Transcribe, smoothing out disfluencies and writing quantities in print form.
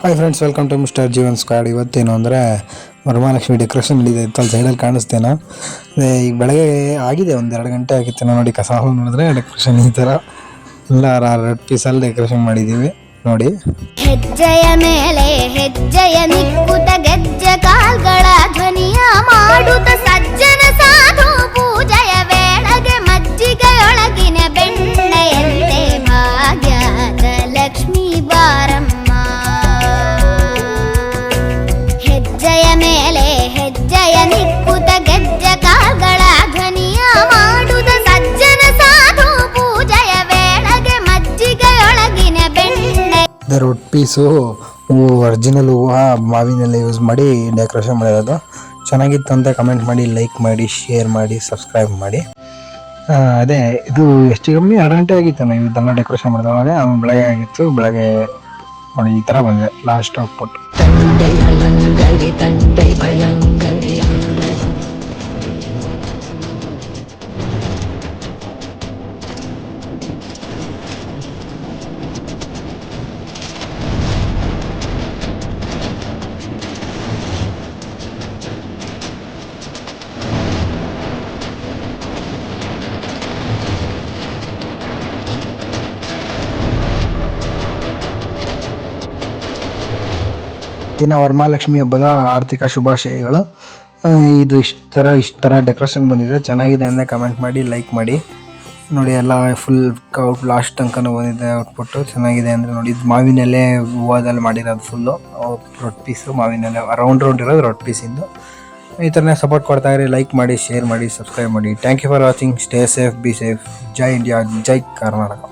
Hi friends, welcome to mister Jeevan squad. ಇವತ್ತೇನು ಅಂದರೆ Varamahalakshmi decoration ಇದೆ ಇತ್ತಲ್ಲಿ ಸೈಡಲ್ಲಿ ಕಾಣಿಸ್ತೇನೋ. ಈಗ ಬೆಳಗ್ಗೆ ಆಗಿದೆ, 1-2 ಗಂಟೆ ಆಗಿತ್ತೇನೋ ನೋಡಿ. ಕಸ ನೋಡಿದ್ರೆ ಡೆಕೋರೇಷನ್ ಈ ಥರ ಎಲ್ಲ ರೆಡ್ ಪೀಸಲ್ಲಿ ಡೆಕೋರೇಷನ್ ಮಾಡಿದ್ದೀವಿ ನೋಡಿ. ಹೆಜ್ಜೆಯ ಮೇಲೆ ಹೆಜ್ಜೆಯ ನಿಕ್ಕುತ ಗೆಜ್ಜೆ ಕಾಲ್ಗಳ ಧ್ವನಿಯ ಮಾಡುತ್ತ ಸಜ್ಜನ ಸಾಧು ಪೂಜೆಯ ವೇಳೆಗೆ ಮಜ್ಜಿಗೆಯೊಳಗಿನ ಬೆಣ್ಣೆಯಂತೆ ಭಾಗ್ಯದ ಲಕ್ಷ್ಮೀ ಬಾರಮ್ಮ. ಹೆಜ್ಜೆಯ ಮೇಲೆ ಹೆಜ್ಜೆಯ ನಿಕ್ಕುತ ಗೆಜ್ಜೆ ಕಾಲ್ಗಳ ಧ್ವನಿಯ ಮಾಡುತ್ತ ಸಜ್ಜನ ಸಾಧು ಪೂಜೆಯ ವೇಳೆಗೆ ಮಜ್ಜಿಗೆಯೊಳಗಿನ ಬೆಣ್ಣೆ. ರೋಡ್ ಪೀಸು ಒರಿಜಿನಲ್ ಹೂವು ಮಾವಿನೆಲ್ಲ ಯೂಸ್ ಮಾಡಿ ಡೆಕೋರೇಷನ್ ಮಾಡಿರೋದು. ಚೆನ್ನಾಗಿತ್ತು ಅಂತ ಕಮೆಂಟ್ ಮಾಡಿ, ಲೈಕ್ ಮಾಡಿ, ಶೇರ್ ಮಾಡಿ, ಸಬ್ಸ್ಕ್ರೈಬ್ ಮಾಡಿ. ಅದೇ ಇದು ಎಷ್ಟು ಕಮ್ಮಿ 2 ಗಂಟೆ ಆಗಿತ್ತು ನಾವು ಇದೆಲ್ಲ ಡೆಕೋರೇಷನ್ ಮಾಡಿದವಾಗ. ಬೆಳಗ್ಗೆ ಆಗಿತ್ತು. ಬೆಳಗ್ಗೆ ನೋಡಿ ಈ ಥರ ಬಂದಿದೆ ಲಾಸ್ಟ್ ಔಟ್ಪುಟ್. ದಿನ ವರಮಹಾಲಕ್ಷ್ಮಿ ಹಬ್ಬದ ಆರ್ಥಿಕ ಶುಭಾಶಯಗಳು. ಇದು ಇಷ್ಟು ಥರ ಡೆಕೋರೇಷನ್ ಬಂದಿದೆ. ಚೆನ್ನಾಗಿದೆ ಅಂದರೆ ಕಮೆಂಟ್ ಮಾಡಿ, ಲೈಕ್ ಮಾಡಿ. ನೋಡಿ ಎಲ್ಲ ಫುಲ್ ಲಾಸ್ಟ್ ತನಕ ಬಂದಿದೆ ಔಟ್ಪುಟ್ಟು. ಚೆನ್ನಾಗಿದೆ ಅಂದರೆ ನೋಡಿ, ಇದು ಮಾವಿನೆಲೆ ಹೂವದಲ್ಲಿ ಮಾಡಿರೋದು ಫುಲ್ಲು ರೊಟ್ಟಿ ಪೀಸು. ಮಾವಿನೆಲೆ ರೌಂಡ್ ಇರೋದು ರೊಟ್ಟಿ ಪೀಸಿಂದು. ಈ ಥರನೇ ಸಪೋರ್ಟ್ ಕೊಡ್ತಾಯಿರಿ. ಲೈಕ್ ಮಾಡಿ, ಶೇರ್ ಮಾಡಿ, ಸಬ್ಸ್ಕ್ರೈಬ್ ಮಾಡಿ. Thank you for watching. Stay safe, be safe. ಜೈ ಇಂಡಿಯಾ, ಜೈ ಕರ್ನಾಟಕ.